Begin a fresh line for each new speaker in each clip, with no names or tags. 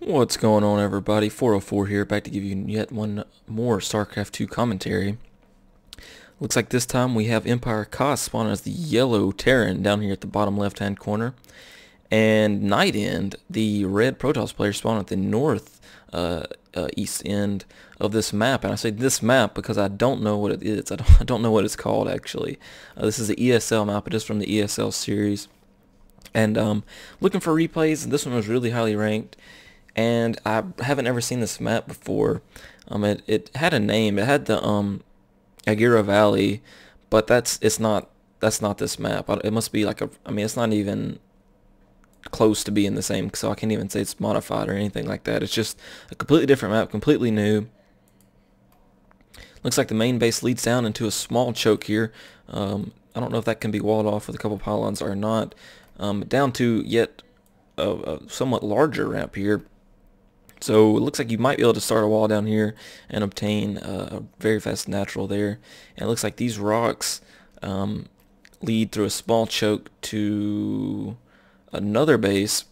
What's going on, everybody? 404 here, back to give you yet one more StarCraft 2 commentary. Looks like this time we have EmpireKas spawning as the yellow Terran down here at the bottom left-hand corner, and NightEnD, the red Protoss player, spawning at the north east end of this map. And I say this map because I don't know what it is. I don't know what it's called actually. This is the ESL map. It is from the ESL series, and looking for replays. This one was really highly ranked. And I haven't ever seen this map before. It had a name. It had the Agira Valley, but that's not this map. It must be like a. I mean, it's not even close to being the same, so I can't even say it's modified or anything like that. It's just a completely different map, completely new. Looks like the main base leads down into a small choke here. I don't know if that can be walled off with a couple pylons or not. Down to yet a somewhat larger ramp here. So it looks like you might be able to start a wall down here and obtain a very fast natural there. And it looks like these rocks lead through a small choke to another base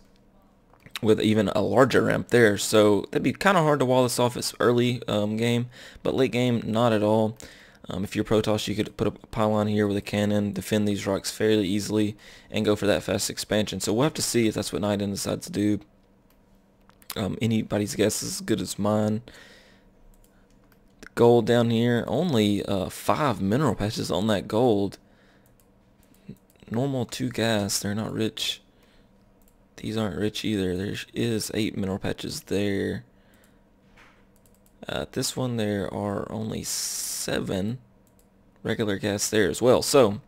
with even a larger ramp there. So that'd be kind of hard to wall this off as early game, but late game, not at all. If you're Protoss, you could put a pylon here with a cannon, defend these rocks fairly easily, and go for that fast expansion. So we'll have to see if that's what NightEnD decides to do. Anybody's guess is as good as mine. The gold down here, only 5 mineral patches on that gold. Normal 2 gas, they're not rich. These aren't rich either. There is 8 mineral patches there. This one there are only 7 regular gas there as well. So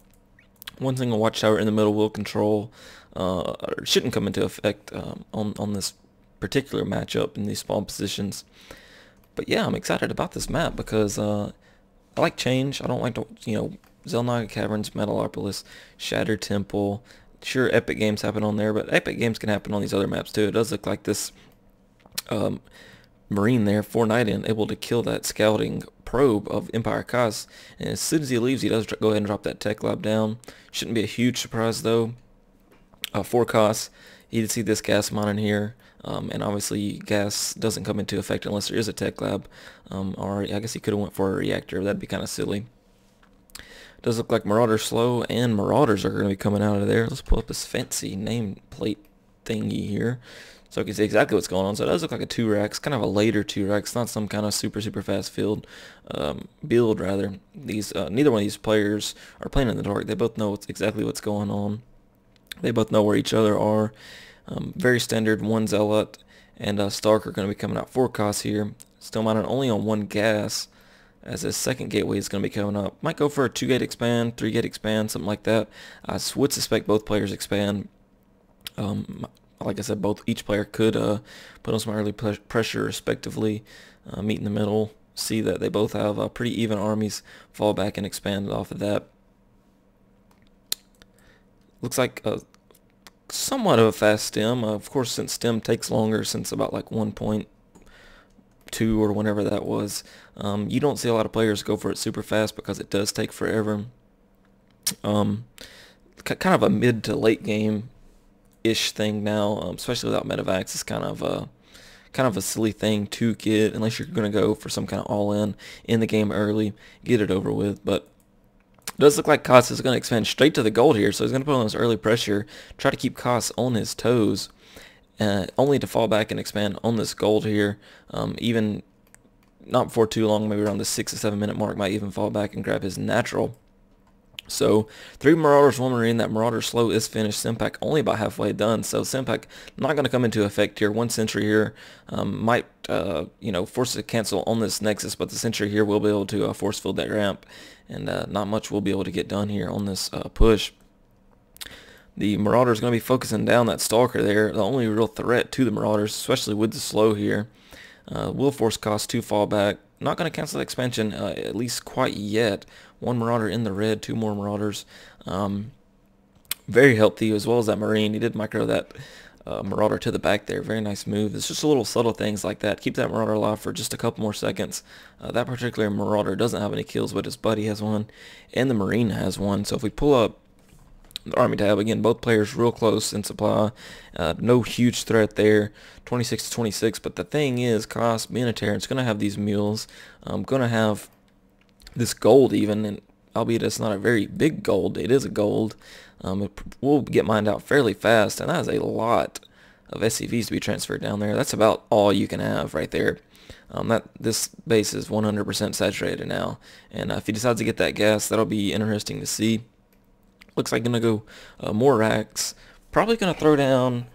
one single watchtower in the middle will control, or shouldn't come into effect on this particular matchup in these spawn positions. But yeah, I'm excited about this map because I like change. I don't like to, Zelnaga Caverns, Metalopolis, Shattered Temple. Sure, epic games happen on there, but epic games can happen on these other maps too. It does look like this Marine there for NightEnD able to kill that scouting probe of EmpireKas, and as soon as he leaves, he does go ahead and drop that tech lab down. Shouldn't be a huge surprise though. For Kos, you see this gas mine in here, and obviously gas doesn't come into effect unless there is a tech lab, or I guess he could have went for a reactor. That'd be kind of silly. Does look like Marauder's slow, and Marauders are going to be coming out of there. Let's pull up this fancy nameplate thingy here, so I can see exactly what's going on. So it does look like a 2-rack, kind of a later 2-rack. It's not some kind of super fast build rather. These neither one of these players are playing in the dark. They both know exactly what's going on. They both know where each other are. Very standard. One Zealot and Stark are going to be coming out for Kos here. Still mining only on 1 gas, as his second gateway is going to be coming up. Might go for a 2-gate expand, 3-gate expand, something like that. I would suspect both players expand. Like I said, each player could put on some early pressure respectively, meet in the middle, see that they both have pretty even armies, fall back and expand off of that. Looks like somewhat of a fast stem. Of course, since stem takes longer, since about like 1.2 or whenever that was, you don't see a lot of players go for it super fast because it does take forever. Kind of a mid to late game-ish thing now, especially without medevacs. It's kind of a silly thing to get unless you're going to go for some kind of all-in in the game early, get it over with. But it does look like Kos is going to expand straight to the gold here, so he's going to put on this early pressure, try to keep Kos on his toes, only to fall back and expand on this gold here. Even not before too long, maybe around the 6 to 7 minute mark, might even fall back and grab his natural. So 3 Marauders, 1 Marine. That Marauder slow is finished. Simpack only about halfway done, so Simpack not going to come into effect here. 1 sentry here might force it to cancel on this Nexus, but the sentry here will be able to force field that ramp, and not much will be able to get done here on this push. The Marauder is going to be focusing down that Stalker there. The only real threat to the Marauders, especially with the slow here, will force Kos to fall back. Not going to cancel the expansion, at least quite yet. 1 Marauder in the red, 2 more Marauders. Very healthy, as well as that Marine. He did micro that Marauder to the back there. Very nice move. It's just little subtle things like that. Keep that Marauder alive for just a couple more seconds. That particular Marauder doesn't have any kills, but his buddy has one, and the Marine has one. So if we pull up the Army tab. Again, both players real close in supply. No huge threat there, 26 to 26. But the thing is, Kas being a Terran, it's going to have these mules. Going to have this gold even, and albeit it's not a very big gold, it is a gold. It will get mined out fairly fast, and that is a lot of SCVs to be transferred down there. That's about all you can have right there. This base is 100% saturated now, and if he decides to get that gas, that'll be interesting to see. Looks like gonna go more racks. Probably gonna throw down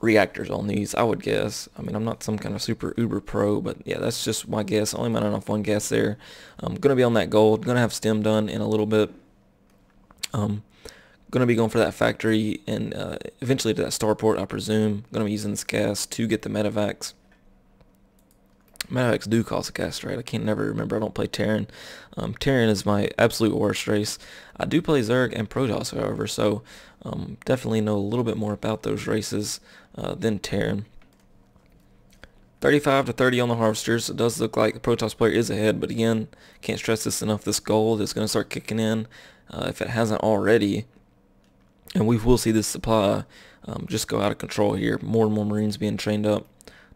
reactors on these, I would guess. I mean, I'm not some kind of super uber pro, but yeah, that's just my guess. Only mining off one gas there. I'm gonna be on that gold. Gonna have stem done in a little bit. Gonna be going for that factory and eventually to that starport, I presume. Gonna be using this gas to get the medevacs. Medevacs do cost a gas, right? I can't never remember. I don't play Terran. Terran is my absolute worst race. I do play Zerg and Protoss, however, so definitely know a little bit more about those races than Terran. 35 to 30 on the harvesters. It does look like the Protoss player is ahead, but again, can't stress this enough. This gold is going to start kicking in if it hasn't already. And we will see this supply just go out of control here. More and more Marines being trained up.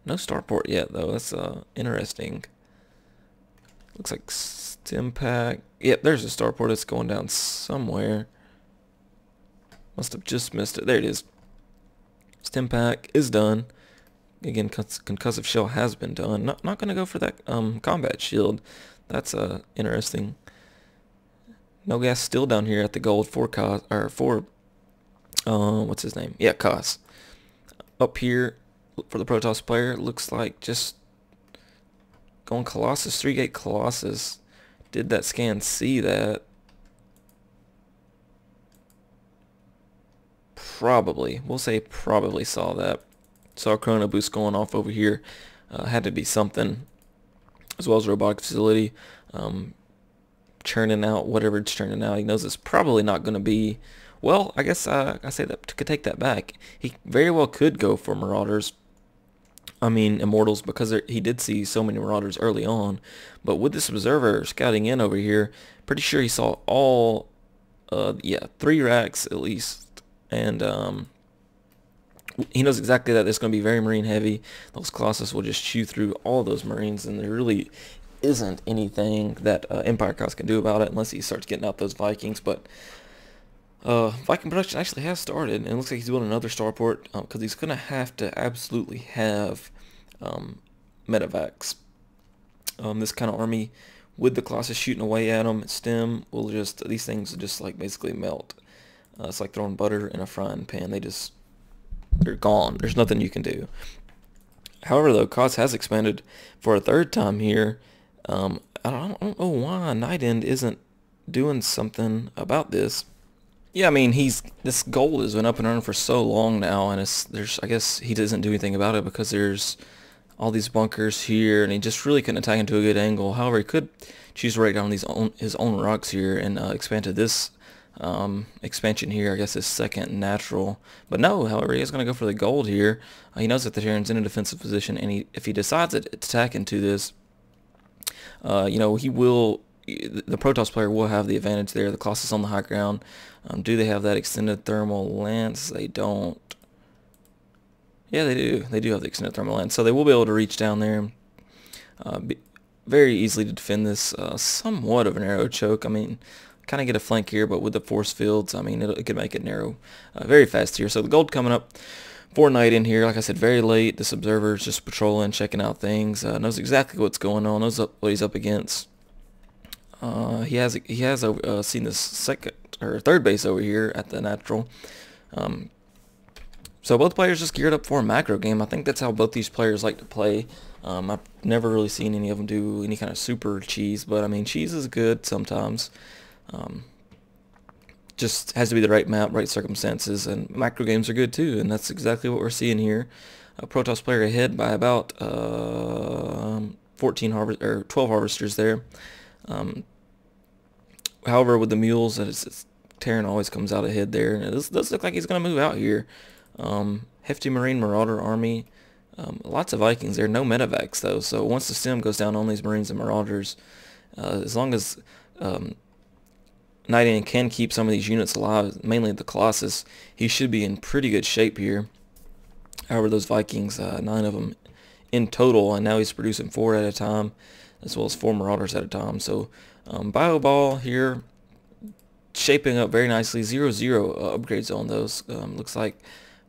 No starport yet, though. That's interesting. Looks like stim pack. Yep, there's a starport. It's going down somewhere. Must have just missed it. There it is. Stim pack is done. Again, concussive shell has been done. Not going to go for that combat shield. That's interesting. No gas still down here at the gold for Kas, or for what's his name? Yeah, Kas. Up here for the Protoss player, looks like just going Colossus, 3-gate Colossus. Did that scan see that? Probably. We'll say probably saw that. Saw a Chrono Boost going off over here. Had to be something. As well as robotic facility. Churning out whatever it's churning out. He knows it's probably not going to be... Well, I guess I say that could take that back. He very well could go for Marauders. I mean, Immortals, because he did see so many Marauders early on. But with this observer scouting in over here, pretty sure he saw all, yeah, 3 racks at least. And he knows exactly that it's going to be very Marine heavy. Those Colossus will just chew through all those Marines, and there really isn't anything that EmpireKas can do about it unless he starts getting out those Vikings. But Viking production actually has started, and it looks like he's building another starport because he's going to have to absolutely have medevacs. This kind of army with the Colossus shooting away at him, stem will just, these things will just like basically melt. It's like throwing butter in a frying pan. They're gone. There's nothing you can do. However, though, Kas has expanded for a 3rd time here. I don't know why NightEnD isn't doing something about this. Yeah, I mean, this gold has been up and running for so long now, and I guess he doesn't do anything about it because there's all these bunkers here, and he just really couldn't attack into a good angle. However, he could choose to write down his own rocks here and expand to this expansion here. I guess his 2nd natural. But no, however, he is going to go for the gold here. He knows that the Terran's in a defensive position, and if he decides to attack into this, you know, he will... The Protoss player will have the advantage there. The Colossus on the high ground. Do they have that extended thermal lance? They don't. Yeah, they do. They do have the extended thermal lance. So they will be able to reach down there. Very easily to defend this. Somewhat of an arrow choke. I mean, kind of get a flank here, but with the force fields, I mean, it could make it narrow very fast here. So the gold coming up for NightEnD here. Like I said, very late. This observer is just patrolling, checking out things. Knows exactly what's going on. Knows what he's up against. He has seen this 2nd or 3rd base over here at the natural. So both players just geared up for a macro game. I think that's how both these players like to play. I've never really seen any of them do any kind of super cheese, but I mean, cheese is good sometimes. Just has to be the right map, right circumstances, and macro games are good too, and that's exactly what we're seeing here. A Protoss player ahead by about 12 harvesters there. However, with the mules, Terran always comes out ahead there. And this does look like he's going to move out here. Hefty Marine Marauder army. Lots of Vikings there. No medevacs, though. So once the stem goes down on these Marines and Marauders, as long as NightEnD can keep some of these units alive, mainly the Colossus, he should be in pretty good shape here. However, those Vikings, 9 of them in total, and now he's producing 4 at a time, as well as 4 Marauders at a time. So Bio Ball here shaping up very nicely. 0-0 upgrades on those. Looks like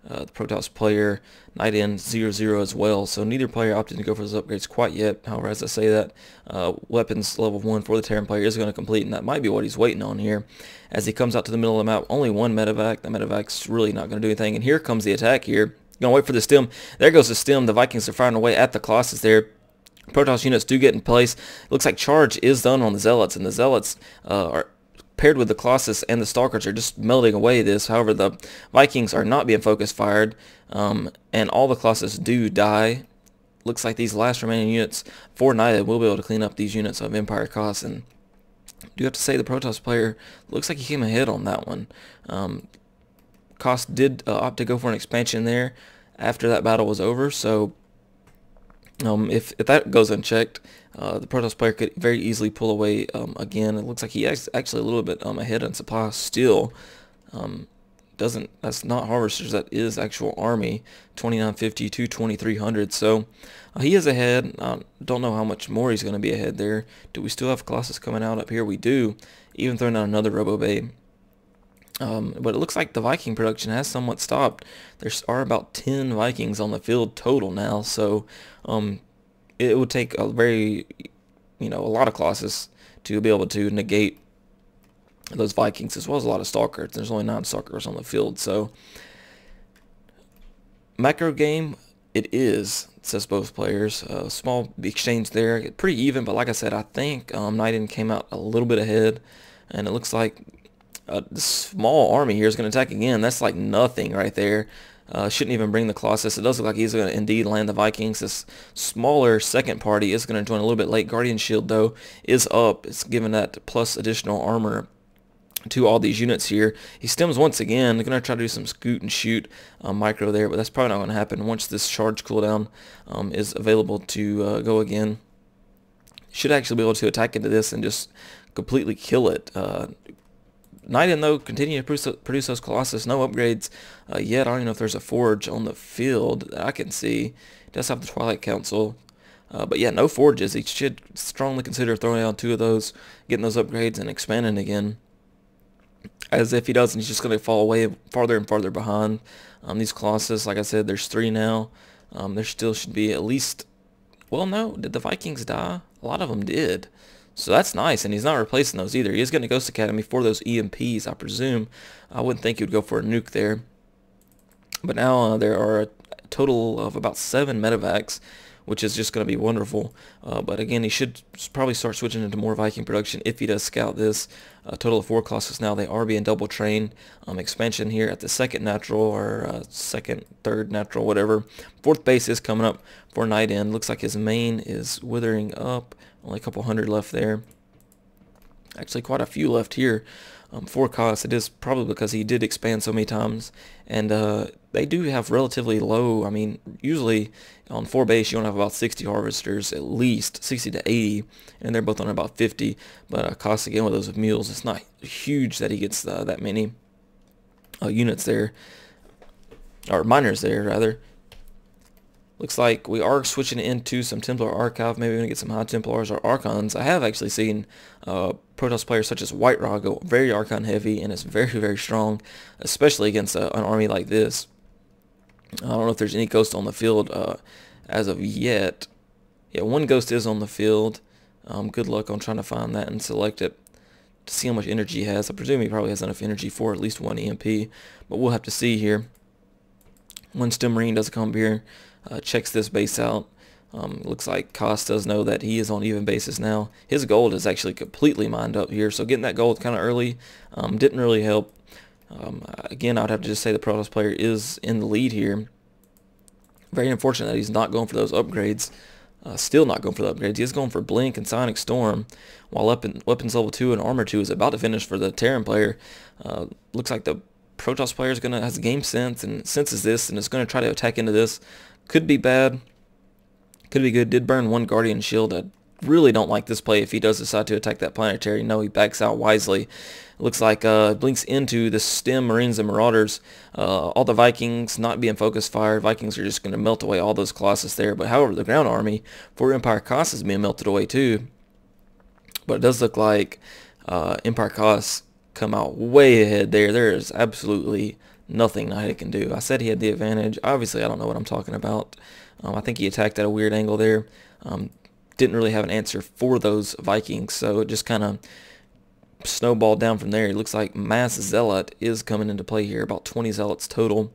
the Protoss player, NightEnD 0-0 as well. So neither player opted to go for those upgrades quite yet. However, as I say that, weapons level 1 for the Terran player is going to complete, and that might be what he's waiting on here. As he comes out to the middle of the map, only 1 medevac. That medevac's really not going to do anything. And here comes the attack here. Gonna wait for the stem. There goes the stem. The Vikings are firing away at the Colossus there. Protoss units do get in place. Looks like charge is done on the Zealots, and the Zealots are paired with the Colossus, and the Stalkers are just melting away this. However, the Vikings are not being focus fired, and all the Colossus do die. Looks like these last remaining units for NightEnD will be able to clean up these units of EmpireKas, and do have to say the Protoss player looks like he came ahead on that one. Cost did opt to go for an expansion there after that battle was over, so if that goes unchecked, the Protoss player could very easily pull away again. It looks like he actually a little bit ahead on supply still. That's not Harvesters, that is actual Army, 2950 to 2300, so he is ahead. Don't know how much more he's going to be ahead there. Do we still have Colossus coming out up here? We do, even throwing out another Robo Bay. But it looks like the Viking production has somewhat stopped. There are about 10 Vikings on the field total now, so it would take a lot of Colossus to be able to negate those Vikings, as well as a lot of Stalkers. There's only 9 Stalkers on the field, so macro game it is, says both players. Small exchange there, pretty even, but like I said, I think NightEnD came out a little bit ahead, and it looks like the small army here is going to attack again. That's like nothing right there. Shouldn't even bring the Colossus. It does look like he's going to indeed land the Vikings. This smaller second party is going to join a little bit late. Guardian Shield, though, is up. It's given that plus additional armor to all these units here. He stems once again. They're going to try to do some scoot and shoot micro there, but that's probably not going to happen once this charge cooldown is available to go again. Should actually be able to attack into this and just completely kill it. NightEnD, though, continue to produce those Colossus. No upgrades yet. I don't even know if there's a forge on the field that I can see. It does have the Twilight Council. But yeah, no forges. He should strongly consider throwing out 2 of those, getting those upgrades, and expanding again. As if he doesn't, he's just going to fall away farther and farther behind. These Colossus, like I said, there's 3 now. There still should be at least... Well, no. Did the Vikings die? A lot of them did. So that's nice, and he's not replacing those either. He is getting a Ghost Academy for those EMPs, I presume. I wouldn't think he would go for a nuke there. But now there are a total of about 7 medevacs, which is just going to be wonderful. But again, he should probably start switching into more Viking production if he does scout this. A total of 4 Colossus now. They are being double trained. Expansion here at the second natural, or second, third natural, whatever. 4th base is coming up for NightEnD. Looks like his main is withering up. Only a couple hundred left there. Actually, quite a few left here. For Cost, it is probably because he did expand so many times, and they do have relatively low. I mean, usually on 4 base you only have about 60 harvesters, at least 60 to 80, and they're both on about 50. But Cost, again, with those mules, it's not huge that he gets that many units there, or miners there rather. Looks like we are switching into some Templar Archive. Maybe we're going to get some High Templars or Archons. I have actually seen Protoss players such as White Raw go very Archon heavy, and it's very, very strong, especially against an army like this. I don't know if there's any Ghost on the field as of yet. Yeah, 1 Ghost is on the field. Good luck on trying to find that and select it to see how much energy he has. I presume he probably has enough energy for at least 1 EMP, but we'll have to see here. 1 Stem Marine does come here. Checks this base out. Looks like Koss does know that he is on even basis now. His gold is actually completely mined up here, so getting that gold kind of early didn't really help. Again, I would have to just say the Protoss player is in the lead here. Very unfortunate that he's not going for those upgrades. Still not going for the upgrades. He is going for Blink and Sonic Storm, while weapons level 2 and armor 2 is about to finish for the Terran player. Looks like the Protoss player has game sense and senses this and is going to try to attack into this. Could be bad, could be good. Did burn 1 Guardian Shield, a really don't like this play if he does decide to attack that planetary. No, he backs out wisely. It looks like blinks into the stem Marines and Marauders. All the Vikings not being focus fire. Vikings are just going to melt away all those Colossus there. But however, the ground army for EmpireKas is being melted away too. But it does look like EmpireKas come out way ahead there. There is absolutely nothing NightEnD can do. I said he had the advantage. Obviously, I don't know what I'm talking about. I think he attacked at a weird angle there. Didn't really have an answer for those Vikings, so it just kind of snowballed down from there. It looks like Mass Zealot is coming into play here, about 20 Zealots total.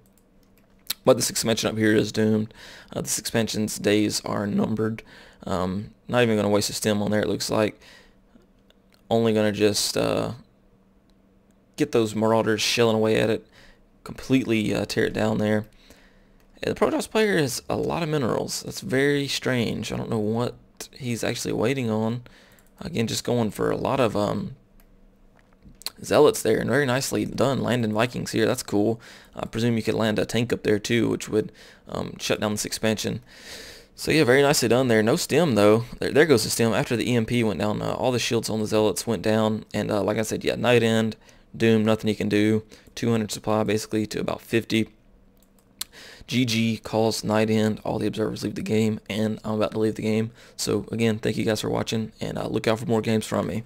But this expansion up here is doomed. This expansion's days are numbered. Not even going to waste a stem on there, it looks like. Only going to just get those Marauders shelling away at it. Completely tear it down there. The Protoss player has a lot of minerals. That's very strange. I don't know what he's actually waiting on. Again, just going for a lot of Zealots there, and very nicely done landing Vikings here. That's cool. I presume you could land a tank up there too, which would shut down this expansion. So yeah, very nicely done there. No stem though. There goes the stem. After the EMP went down, all the shields on the Zealots went down, and like I said, yeah, NightEnD, doom, nothing you can do. 200 supply basically to about 50. GG calls NightEnD. All the observers leave the game, and I'm about to leave the game. So again, thank you guys for watching, and look out for more games from me.